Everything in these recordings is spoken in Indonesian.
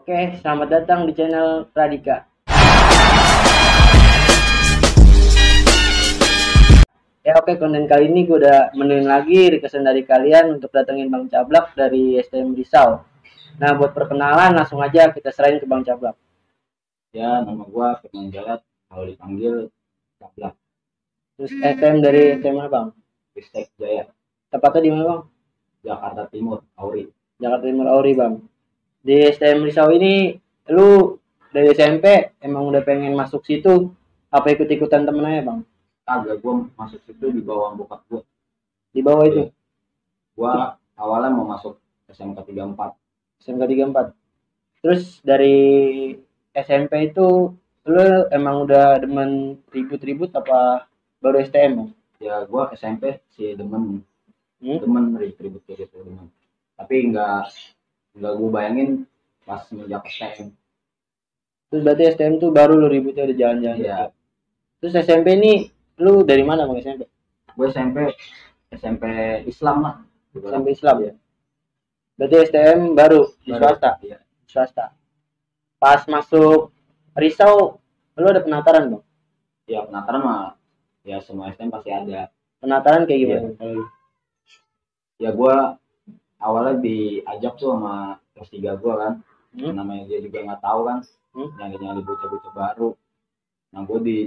Oke, selamat datang di channel Radika. Ya oke, konten kali ini gue udah menemuin lagi requestan dari kalian untuk datengin Bang Cablak dari STM Risau. Nah, buat perkenalan langsung aja kita serahin ke Bang Cablak. Ya, nama gua Firman Jalat, kalau dipanggil Cablak. Terus STM dari STM mana Bang? Ristek Jaya, Tepatnya di mana Bang? Jakarta Timur, Auri. Jakarta Timur Auri Bang. Di STM Risau ini lu dari SMP emang udah pengen masuk situ apa ikut-ikutan temen aja Bang? Kagak, gua masuk situ di bawah bokap gua. Di bawah itu? Gua awalnya mau masuk SMK 34. SMK 34. Terus dari SMP itu lu emang udah demen ribut-ribut apa baru STM Bang? Ya, gua SMP sih demen Hmm? ribut kayak gitu, demen. Tapi enggak gua bayangin pas semenjak STM. Terus berarti STM tuh baru lu ributnya udah jalan-jalan. Iya. Terus SMP ini lu dari mana Bang SMP? Gua SMP Islam lah. SMP Islam ya. Berarti STM baru di swasta. Iya. Swasta. Pas masuk Risau lu ada penataran Bang? Ya, penataran mah ya semua STM pasti ada. Penataran kayak gimana? Iya. Ya gua awalnya diajak tuh sama kelas 3 gua kan. Namanya dia juga nggak tahu kan, nyari bocah-bocah baru. Nah gue di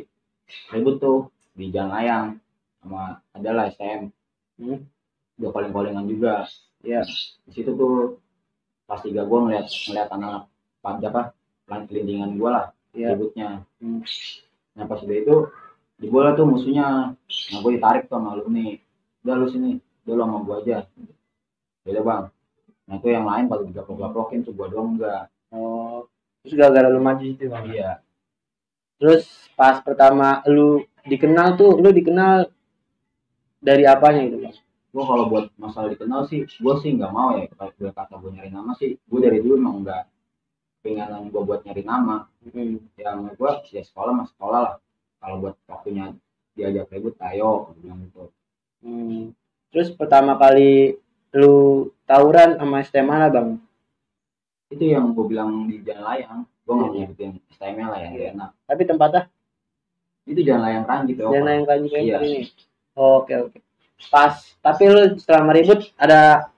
ribut tuh di Jalan Layang sama adalah STM. Udah paling-palingan juga. Ya di situ tuh kelas 3 gue ngeliat anak apa kelindingan gue lah, ributnya. Nah pas udah itu di bola tuh musuhnya. Nah gue ditarik tuh sama alumni, udah lu sini, udah lu sama gue aja. Beda bang. Nah itu yang lain pada digaplok-gaplokin tuh, gua doang enggak. Oh, terus gara-gara lu maju itu Bang? Iya. Terus pas pertama lu dikenal dari apanya gitu Bang? Gua kalau buat masalah dikenal sih, gua sih nggak mau ya. Kalau gue kata gua nyari nama sih, gua dari dulu emang nggak pengenan gua buat nyari nama. Ya menurut gua ya sekolah mah sekolah lah. Kalau buat waktunya diajak ribut, ayo bilang gitu. Terus pertama kali lu tawuran sama STM mana Bang? Itu yang gue bilang di Jalan Layang. Gue nggak nyebutin STM-nya lah yang enak. Tapi tempatnya? Itu Jalan Layang Kranji tuh. Jalan Layang Kranji ini. Oke. Pas, tapi lu setelah meribut ada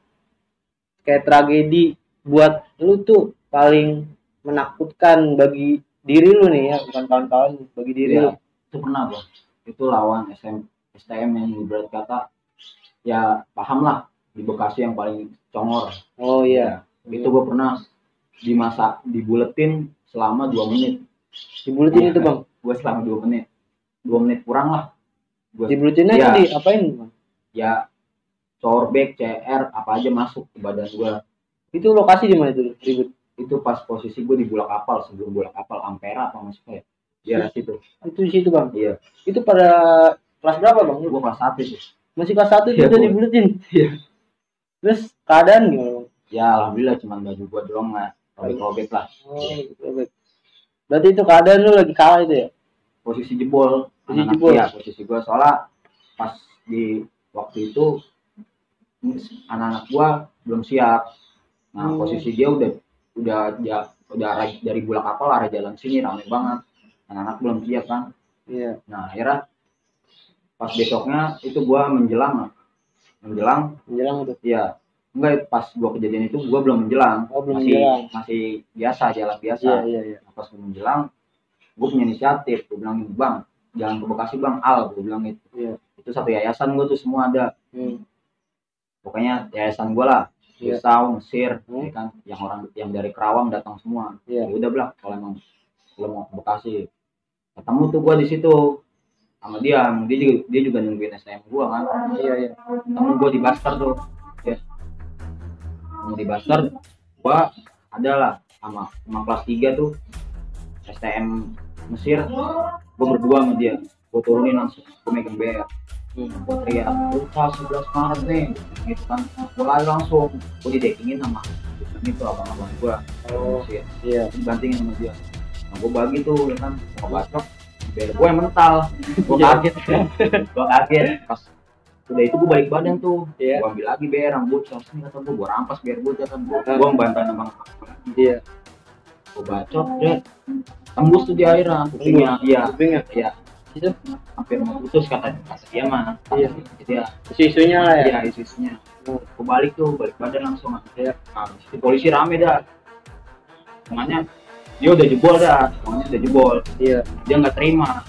kayak tragedi buat lu tuh paling menakutkan bagi diri lu nih ya, bukan kawan-kawan, bagi diri lu. Itu pernah Bang. Itu lawan STM yang ibarat kata ya paham lah, di Bekasi yang paling congor. Oh iya. Itu gue pernah dibuletin selama 2 menit. Dibuletin itu Bang? Gue selama 2 menit. 2 menit kurang lah. Dibuletinnya itu diapain Bang? Ya corbek, CR, apa aja masuk ke badan gue. Itu lokasi di mana itu ribut? Itu pas posisi gue di Bulak Kapal, sebelum Bulak Kapal Ampera apa maksudnya ya? Di situ. Itu di situ Bang? Iya. Itu pada kelas berapa Bang? Gue kelas 1 sih. Masih kelas 1 itu udah dibuletin? Iya. Terus keadaan gimana? Ya alhamdulillah cuman baju gua doang lah, robek lah. Robek. Berarti itu keadaan lu lagi kalah itu ya? Posisi jebol. Iya, posisi gua soalnya pas di waktu itu anak-anak gua belum siap. Nah posisi dia udah dari Bulak Kapal arah jalan sini ramai banget. Anak-anak belum siap kan. Iya. Nah akhirnya pas besoknya itu gua menjelang itu. Iya. Enggak, pas gua kejadian itu gua belum menjelang. Masih biasa, jalan biasa. Iya. Pas gua menjelang, gua punya inisiatif. Gua bilang, "Bang, jangan ke Bekasi, Bang. Gua bilang gitu. Iya. Itu satu yayasan gua tuh semua ada. Pokoknya yayasan gua lah. Risau, Mesir, ya kan, yang dari Kerawang datang semua. Ya udah Blak, kalau emang lo mau ke Bekasi. Ketemu tuh gua di situ sama dia juga nungguin STM gua kan. Iya. Ketemu gua di Baster tuh. Ya. Di Baster gua adalah sama kelas 3 tuh STM Mesir. Gua berdua sama dia. Gua turunin langsung, gua megang BR. Gua teriak, "Lupa 11 Maret nih." Gitu kan. Gua lari langsung. Gua didekingin sama itu abang-abang gua. Iya. Dibantingin sama dia. Nah, gua bagi tuh ya kan, mau bacok. BR gua yang mental. Gua kaget. Pas udah itu gue balik badan tuh, gue ambil lagi BR yang bocor, sini kata gue rampas BR bocor kan, gue membantah abang. Iya. gue bacok deh, tembus tuh di akhirnya kupingnya. Iya kupingnya iya itu hampir mau putus kata dia mah. iya Jadi ya isu-isunya lah ya. iya isunya gue balik tuh, balik badan langsung. Iya. Nah, di polisi rame dah, makanya dia udah jebol dah, makanya udah jebol. Iya. Dia nggak terima,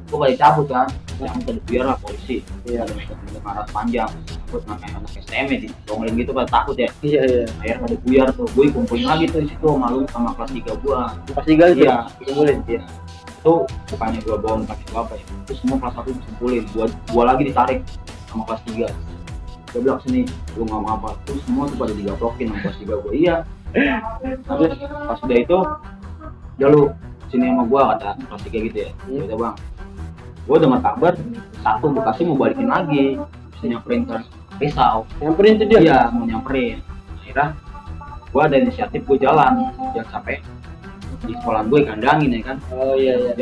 gue balik cabut kan, yang tadi biar lah polisi. Iya. Ada mereka marah panjang, terus namanya anak STM ya didongolin gitu pada takut ya. Iya iya. Akhirnya pada buyar tuh, gue kumpulin lagi tuh di situ malu sama kelas 3 gue. Kelas 3 itu Iya, dikumpulin. iya. Itu bukannya gue bawa pakai apa ya, itu semua kelas 1 dikumpulin, gue lagi ditarik sama kelas 3. Dia bilang sini, lu nggak mau apa, terus semua tuh pada digaplokin sama kelas 3 gue. Iya. Terus pas udah itu, ya lu sini sama gue kata kelas 3 gitu ya. Udah bang, gue dengar kabar satu Bekasi mau balikin lagi, bisa nyamperin ke Risau. Nyamperin tuh dia? Iya, mau nyamperin. Akhirnya gue ada inisiatif, gue jalan, jangan sampai di sekolah gue kandangin ya kan. Oh iya iya.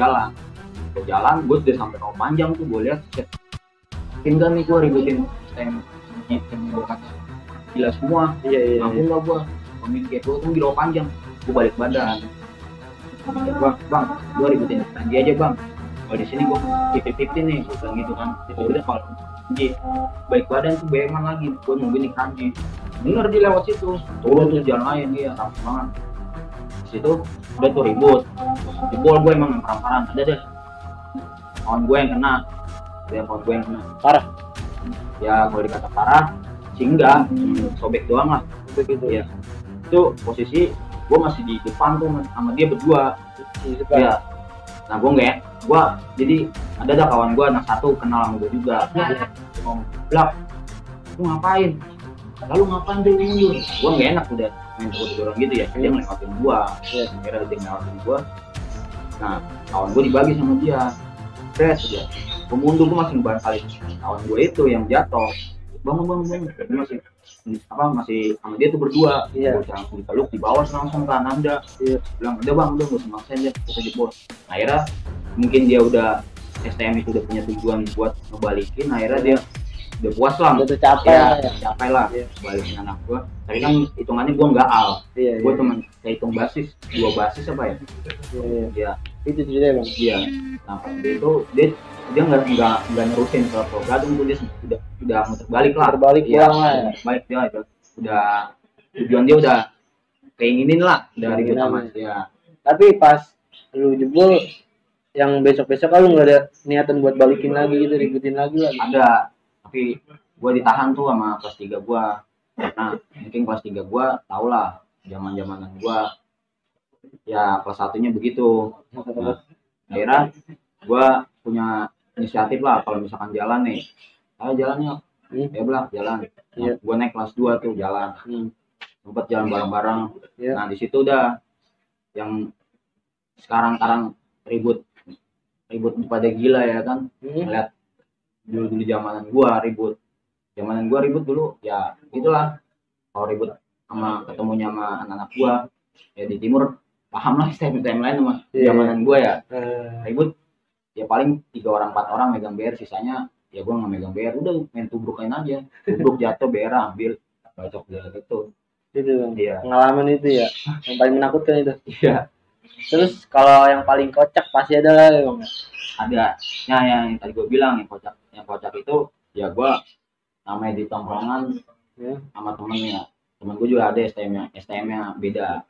Jalan, gue udah sampai Rawa Panjang tuh, gue lihat tinggal nih gue ributin STM gue kata gila semua. Iya iya. Mampu nggak gue pemimpin kayak gue tuh di Rawa Panjang, gue balik badan. Bang, gue ributin lagi aja bang. Kalau di sini gue tipit-tipit nih, gue bilang gitu kan. Udah kalau di balik badan tuh beman lagi, gue nungguin di kanji. Bener dia lewat situ, turun tuh jalan lain dia, rapi banget. Di situ udah tuh ribut, jebol gue emang yang perang-perang ada deh. Kawan gue yang kena, Parah. Ya kalau dikata parah, sih enggak, sobek doang lah. Begitu ya. Itu posisi gue masih di depan tuh sama dia berdua. Iya. Nah gue nggak, gue jadi ada kawan gue anak satu kenal sama gue juga. Ngomong, Blak, lu ngapain? Lalu ngapain tuh ini? Gue nggak enak udah main dorong gitu ya. Dia ngelewatin gue, kira dia ngelewatin gue. Nah kawan gue dibagi sama dia. Stres dia. Gue mundur, gue masih ngebangkalin kawan gue itu yang jatuh. Bang, dia masih sama dia tuh berdua. Gue langsung dipeluk, dibawa langsung ke Ananda. Bilang udah bang, udah gue semaksain dia, kita jebol. Akhirnya mungkin dia udah STM itu udah punya tujuan buat ngebalikin. Akhirnya dia udah puas lah, udah capek capek lah balikin anak gue. Tapi kan hitungannya gue nggak al, gue cuma hitung basis, 2 basis apa ya. Iya itu ceritanya bang. Iya. Nah pas itu dia nggak nerusin ke program tuh, dia udah muter balik lah. Terbalik pulang lah ya. Balik dia udah tujuan dia udah keinginin lah dari utama ya. Tapi pas lu jebol yang besok-besok lu nggak ada niatan buat balikin lagi gitu, ributin lagi lah? Ada, tapi gue ditahan tuh sama kelas 3 gue. Karena mungkin kelas 3 gue tau lah zaman-zamanan gue ya, kelas 1-nya begitu. Nah, akhirnya gue punya inisiatif lah, kalau misalkan jalan nih, ayo jalannya ya belak jalan. Nah, gue naik kelas 2 tuh jalan, sempat jalan bareng-bareng. Nah di situ udah yang sekarang ribut pada gila ya kan. Ngeliat dulu zamanan gua ribut dulu ya itulah. Kalau ribut ketemunya sama anak-anak gua ya di timur, paham lah STM lain sama zamanan gua ya. Ribut ya paling 3 orang 4 orang megang BR, sisanya ya gua nggak megang BR, udah main tubrukin aja, tubruk jatuh BR ambil, bacok dia gitu. Bang. Pengalaman itu ya yang paling menakutkan itu. Iya. Terus kalau yang paling kocak pasti ada lah ya bang. Ada ya, yang tadi gue bilang yang kocak itu ya gue namanya di tongkrongan sama temennya. Temen gue juga ada STM-nya beda.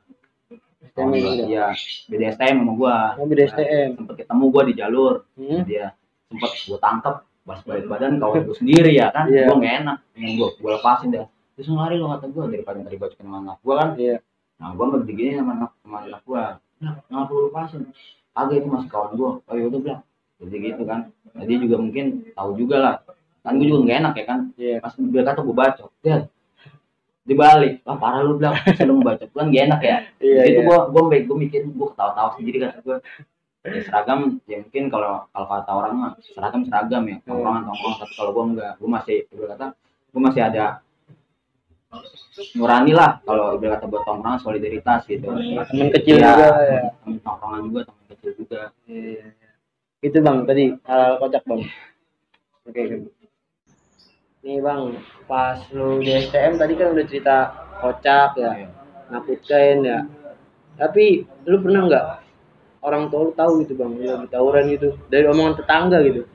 Iya, beda STM sama gue. Beda STM. Sempet ketemu gue di jalur. Dia sempet gue tangkep pas balik badan kawan gue sendiri ya kan. Gue nggak enak, pengen gue lepasin dah. Terus lari lo kata gue daripada tadi bacokin sama anak gue kan. Nah gue nggak begini sama anak gue. Nah, nggak perlu lepasin. Agak itu masih kawan gue. Oh ya udah bilang. Jadi gitu kan. Nah, dia juga mungkin tahu juga lah. Kan gue juga nggak enak ya kan. Pas dia kata gue bacok, dia dibalik. Wah parah lu bilang. Lu ngebacok kan gak enak ya. Itu gue mikir, gue ketawa-tawa sendiri kan. Gue ya, seragam ya mungkin kalau kata orang mah seragam ya. Tongkrongan. Tapi kalau gue enggak. Gue masih ada nurani lah, kalau ibarat kata buat tongkrongan, solidaritas gitu. Teman kecil juga ya. Teman tongkrongan juga, teman kecil juga. Itu bang tadi hal kocak bang. Oke. Nih bang, pas lu di STM tadi kan udah cerita kocak ya, nakutkan ya. Tapi lu pernah nggak orang tua lu tahu gitu bang, lu lagi tawuran gitu dari omongan tetangga gitu?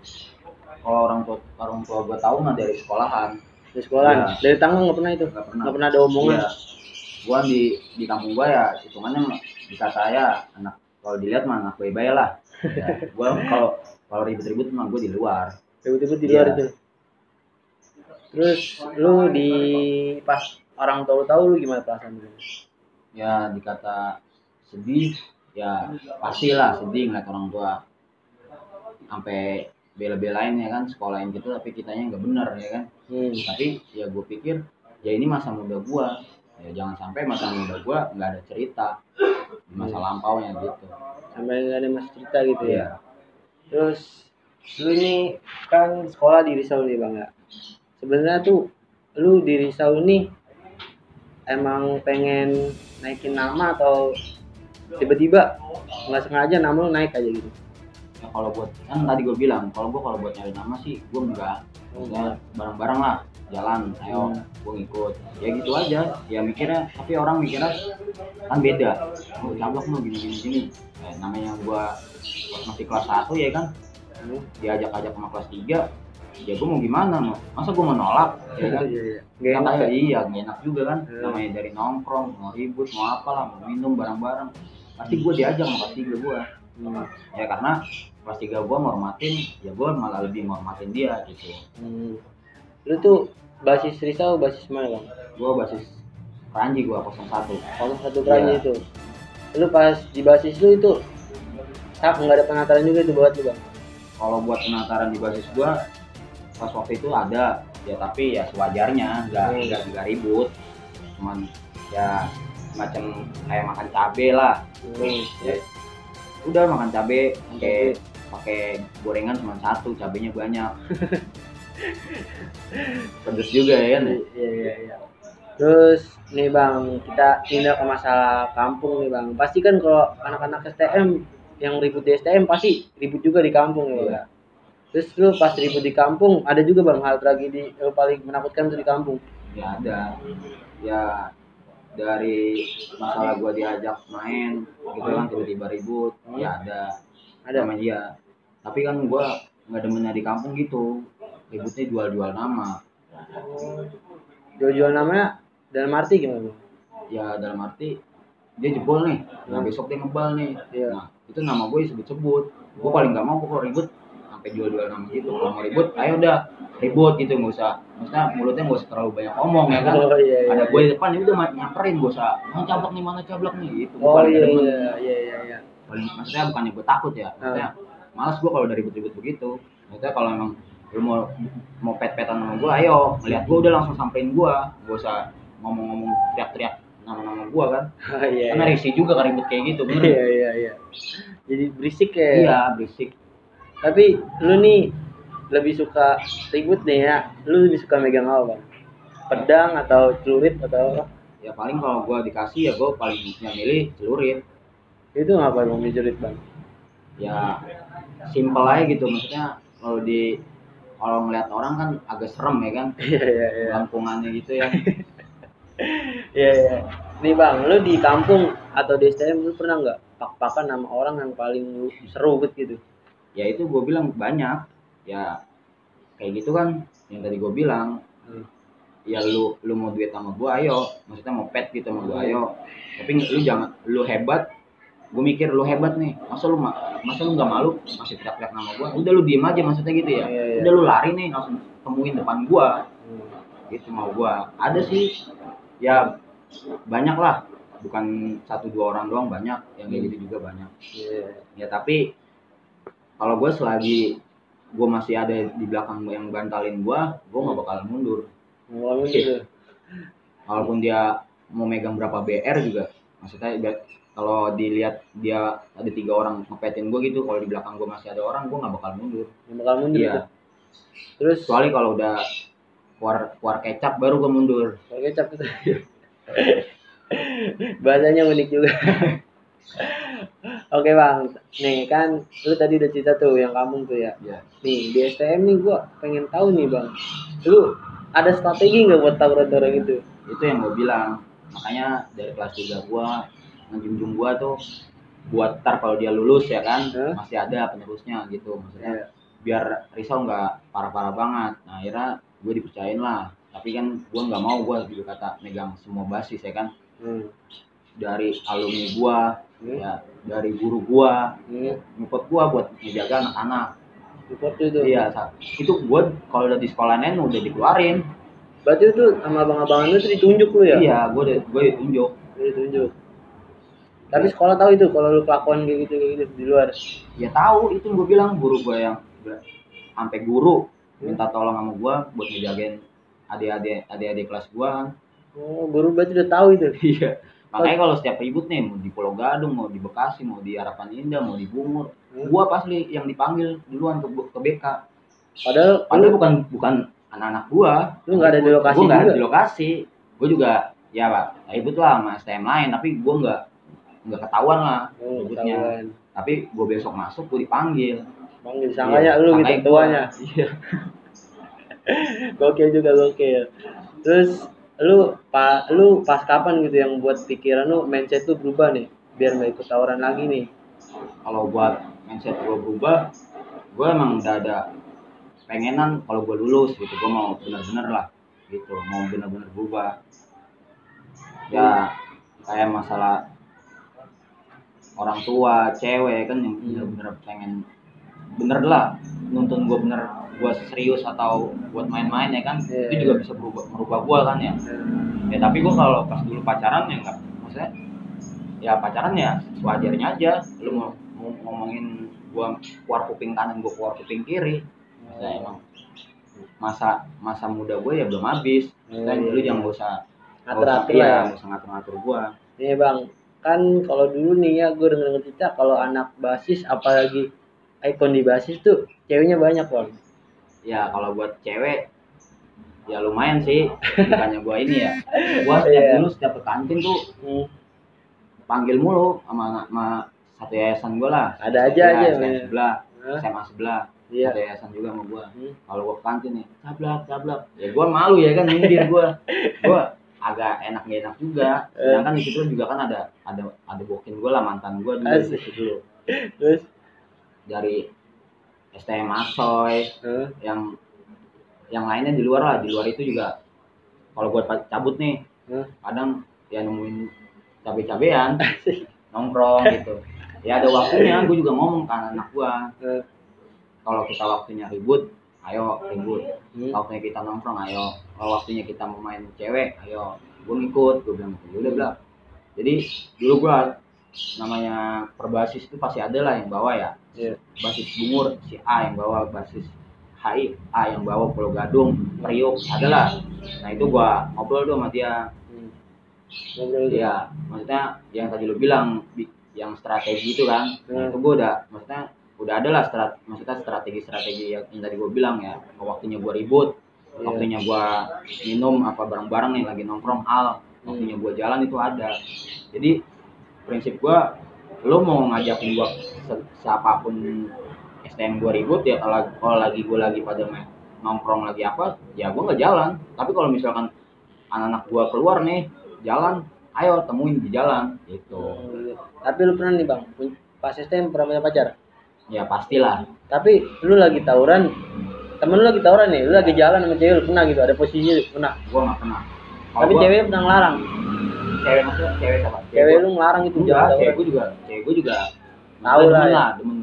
Kalau orang tua gue tahu mah dari sekolahan. Dari sekolahan, Iya. dari tetangga nggak pernah itu? Nggak pernah ada omongan? Iya. Gua di kampung gua ya hitungannya dikata ya anak, kalau dilihat mah anak baik-baik lah. Ya, gua kalau ribut-ribut mah gua di luar. Ribut-ribut di luar Iya. itu. Terus lu di pas orang tahu tahu lu gimana perasaan lu? Ya dikata sedih, ya pastilah sedih ngeliat orang tua sampai bela-belain ya kan, sekolahin gitu tapi kitanya nggak bener ya kan. Tapi ya gue pikir ya ini masa muda gua, ya jangan sampai masa muda gua nggak ada cerita di masa lampaunya gitu. Sampai nggak ada mas cerita gitu ya. Iya. Terus lu ini kan sekolah di Risau nih bang ya. Sebenarnya tuh lu di Risau ini emang pengen naikin nama atau tiba-tiba nggak sengaja nama lu naik aja gitu? Ya kalau buat kan tadi gue bilang kalau buat nyari nama sih gue enggak, maksudnya bareng-bareng lah jalan, ayo gue ngikut ya gitu aja ya mikirnya. Tapi orang mikirnya kan beda, oh cablok mau gini namanya gue masih kelas 1 ya kan, diajak-ajak sama kelas 3 ya gue mau gimana, masa gue menolak ya kan. Gak enak ya? Iya gak enak juga kan, namanya dari nongkrong mau ribut mau apalah mau minum bareng-bareng pasti gue diajak sama kelas 3 gue. Ya karena kelas 3 gue ngormatin, ya gue malah lebih ngormatin dia gitu. Lu tuh basis Risau basis mana bang? Gue basis Keranji, gue 01. 01 Keranji itu. Lu pas di basis lu itu nggak ada penataran juga itu buat lu bang? Kalau buat penataran di basis gue pas waktu itu ada ya, tapi ya sewajarnya nggak ribut, cuman ya macam kayak makan cabe lah. Ya, udah makan cabe pakai gorengan cuma satu, cabenya banyak. Pedes juga ya kan. Iya. Terus nih bang, kita pindah ke masalah kampung nih bang. Pasti kan kalau anak-anak STM yang ribut di STM pasti ribut juga di kampung ya. Bang? Terus lu pas ribut di kampung ada juga bang hal tragedi yang paling menakutkan tuh di kampung? Ya ada. Ya dari masalah gua diajak main gitu kan tiba-tiba ribut, ya ada sama dia. Tapi kan gua nggak demennya di kampung gitu, ributnya jual-jual nama. Jual-jual namanya dalam arti gimana? Ya dalam arti dia jebol nih, nah besok dia ngebal nih. Nah itu nama gue disebut-sebut. Gue paling nggak mau kalau ribut sampai jual-jual nama gitu. Kalau mau ribut ayo udah ribut gitu, nggak usah, maksudnya mulutnya nggak usah terlalu banyak ngomong ya kan. Ada gue di depan ya udah nyamperin, nggak usah mana cablok nih gitu. Iya. Paling maksudnya bukannya gue takut ya, maksudnya malas gue kalau udah ribut-ribut begitu. Maksudnya kalau emang lu mau pet-petan sama gue, ayo ngeliat gue udah langsung sampein gue, gak usah ngomong-ngomong teriak-teriak nama-nama gue kan. Karena risih juga kan ribut kayak gitu, bener. Iya. Jadi berisik ya. Iya berisik. Tapi lu nih lebih suka ribut nih ya, lu lebih suka megang apa bang? Pedang atau celurit atau apa? Ya paling kalau gue dikasih ya gue paling milih celurit. Itu ngapa bang celurit bang? Ya simpel aja gitu, maksudnya kalau ngeliat orang kan agak serem ya kan. Iya. Lampungannya gitu ya. Iya. Nih bang, lu di kampung atau di STM lu pernah nggak pak-pakan sama orang yang paling seru gitu? Ya itu gue bilang banyak. Ya kayak gitu kan yang tadi gue bilang. Ya lu mau duit sama gue ayo, maksudnya mau pet gitu sama gue ayo. Tapi lu jangan, lu hebat. Gue mikir lu hebat nih, masa lu nggak malu masih teriak-teriak nama gue, udah lu diem aja maksudnya gitu ya. Udah lu lari nih langsung temuin depan gue. Gitu mau gue. Ada sih ya banyak lah, bukan 1-2 orang doang, banyak yang kayak gitu juga banyak. Ya tapi kalau gue selagi gue masih ada di belakang yang bantalin gue nggak bakal mundur. Walaupun dia mau megang berapa BR juga, maksudnya kalau dilihat dia ada 3 orang ngepetin gue gitu, kalau di belakang gue masih ada orang, gue nggak bakal mundur. Iya. Terus kecuali kalau udah keluar kecap baru gue mundur. Keluar kecap itu. Bahasanya unik juga. Oke bang, nih kan lu tadi udah cerita tuh yang kampung tuh ya. Nih di STM nih gue pengen tahu nih bang, lu ada strategi nggak buat tawuran-tawuran itu? Itu yang gue bilang, makanya dari kelas 3 gue ngejunjung gua tuh buat ntar kalau dia lulus ya kan masih ada penerusnya gitu, maksudnya biar risau nggak parah-parah banget. Nah akhirnya gue dipercayain lah, tapi kan gue nggak mau, gue juga kata megang semua basis ya kan, dari alumni gua ya, dari guru gua nyupport gua buat menjaga anak-anak. Support itu. Iya, itu gua kalau udah di sekolah lain udah dikeluarin. Berarti itu sama abang-abangan lu tuh ditunjuk lu ya? Iya, gua ditunjuk. Ditunjuk. Tapi sekolah tahu itu kalau lu kelakuan kayak gitu di luar. Ya tahu, itu gua bilang guru gua yang sampai guru minta tolong sama gua buat ngejagain adik-adik kelas gua. Oh, guru berarti udah tahu itu. Iya. Makanya kalau setiap ribut nih, mau di Pulau Gadung, mau di Bekasi, mau di Harapan Indah, mau di Bungur, gua pasti yang dipanggil duluan ke BK. Padahal bukan anak-anak gua. Lu nggak ada di lokasi. Gua nggak ada di lokasi. Gua juga ya pak ribut lah sama STM lain, tapi gua nggak ketahuan lah ributnya. Tapi gua besok masuk, gua dipanggil. Panggil sangkanya lu gitu tuanya. Iya. Gokil juga gokil. Terus lu pas kapan gitu yang buat pikiran lu mindset lu berubah nih biar nggak ikut tawuran lagi nih? Kalau buat mindset gua berubah, gua emang udah ada pengenan kalau gua lulus gitu, gua mau bener-bener lah gitu, mau bener-bener berubah ya, kayak masalah orang tua cewek kan yang bener-bener pengen bener lah nuntun gua bener, gua serius atau buat main-main ya kan, itu juga bisa merubah gua kan ya. Ya tapi gua kalau pas dulu pacaran ya nggak, maksudnya ya pacaran ya sewajarnya aja, lu mau ngomongin gua keluar kuping kanan, gua keluar kuping kiri. Maksudnya emang masa muda gue ya belum habis. Dan dulu jangan usah ngatur-ngatur gua. Nih bang, kan kalau dulu nih ya gue denger cerita kalau anak basis apalagi ikon di basis tuh ceweknya banyak bang. Ya kalau buat cewek ya lumayan sih, bukannya gua ini ya. Gua dulu setiap ke kantin tuh panggil mulu sama satu yayasan gua lah. Ada aja sebelah, SMA sebelah. Satu yayasan juga sama gua. Kalau gua ke kantin nih, cablak. Ya gua malu ya kan, nyindir gua. Gua agak enak juga. Sedangkan di situ juga kan ada bokin gua lah, mantan gua dulu di situ dulu. Terus dari STM Asoy, yang lainnya di luar itu juga kalau buat cabut nih kadang ya nemuin cabe-cabean nongkrong gitu ya, ada waktunya. Gue juga ngomong kan anak gue, kalau kita waktunya ribut ayo ribut, waktunya kita nongkrong ayo, kalau waktunya kita mau main cewek ayo, gue ngikut. Gue bilang udah bla. Jadi dulu gue namanya perbasis itu pasti ada lah yang bawa ya, basis Bungur si A yang bawa, basis HI A yang bawa Pulau Gadung, Priok adalah. Nah itu gua ngobrol tuh sama dia. Iya, maksudnya yang tadi lu bilang yang strategi itu kan, itu gua udah ada lah strategi yang tadi gua bilang ya. Waktunya gua ribut, waktunya gua minum apa bareng-bareng nih lagi nongkrong waktunya gua jalan itu ada. Jadi prinsip gua, lu mau ngajakin gua siapapun STM gua ribut ya, kalau gue lagi pada main nongkrong lagi apa ya gua nggak jalan. Tapi kalau misalkan anak-anak gua keluar nih jalan, ayo temuin di jalan gitu. Tapi lu pernah nih bang pas STM pernah punya pacar? Ya pastilah. Tapi lu lagi tawuran, temen lu lagi tawuran nih, lu lagi jalan sama cewek, lu pernah gitu ada posisinya pernah? Gua nggak pernah. Tapi cewek pernah ngelarang? Cewek maksudnya cewek siapa? Cewek lu ngelarang itu jalan. Cewek gua juga tahu lah demen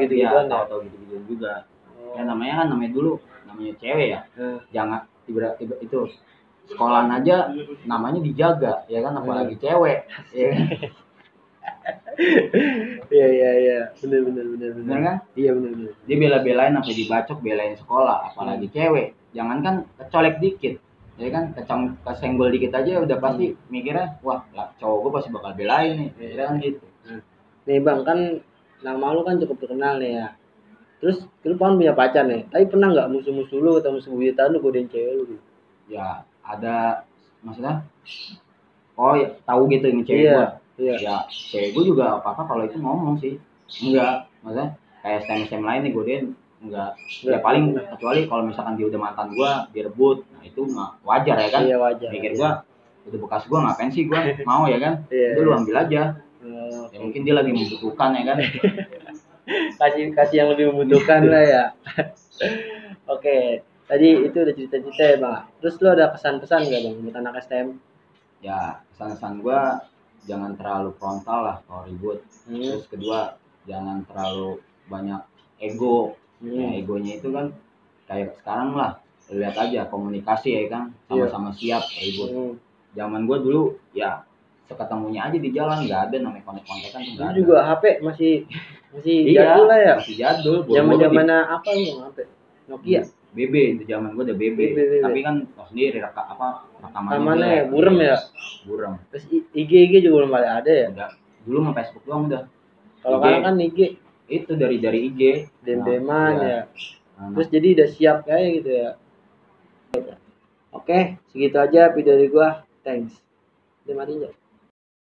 gitu tahu gitu juga. Ya namanya dulu cewek ya. Jangan tiba-tiba itu sekolahan aja namanya dijaga ya kan, apalagi cewek. Iya benar kan? Iya benar. Dia bela-belain sampai dibacok, belain sekolah, apalagi cewek. Jangankan kecolek dikit ya kan, kesenggol dikit aja udah pasti mikirnya wah lah, cowok gua pasti bakal belain nih ya kan gitu. Nih bang, kan nama lu kan cukup terkenal nih ya. Terus lu kan punya pacar nih, tapi pernah nggak musuh-musuh lu atau musuh buyutan lu godain cewek lu gitu? Ya ada, maksudnya ya tahu gitu ini cewek gua. Ya cewek gua juga apa-apa kalau itu ngomong sih. Enggak, maksudnya kayak STM lain nih godain enggak. Ya paling kecuali kalau misalkan dia udah mantan gua direbut, nah itu wajar ya kan. Iya wajar. Mikir gua Itu bekas gua, ngapain sih gua mau ya kan? Iya, Udah lu iya. ambil aja. Ya mungkin dia lagi membutuhkan ya kan. kasih yang lebih membutuhkan lah ya. Oke, tadi itu udah cerita-cerita ya bang. Terus lu ada pesan-pesan gak bang buat anak STM? Ya pesan-pesan gua jangan terlalu frontal lah kalau ribut. Terus kedua jangan terlalu banyak ego. Ya, egonya itu kan kayak sekarang lah, lihat aja komunikasi ya kan, sama-sama siap ribut. Zaman gua dulu ya seketemunya aja di jalan, nggak ada namanya kontek-kontekan tuh nggak ada. Juga HP masih Iya, jadul lah ya. masih jadul. Zaman apa lu HP? Nokia. BB itu zaman gua udah BB. Tapi kan tau sendiri rekamannya burem ya. Burem. Terus IG juga belum ada ya. Udah. Dulu mah Facebook doang udah. Kalau kan IG itu dari IG dem-deman ya. Terus jadi udah siap kayak gitu ya. Oke, segitu aja video dari gua. Thanks. Terima kasih.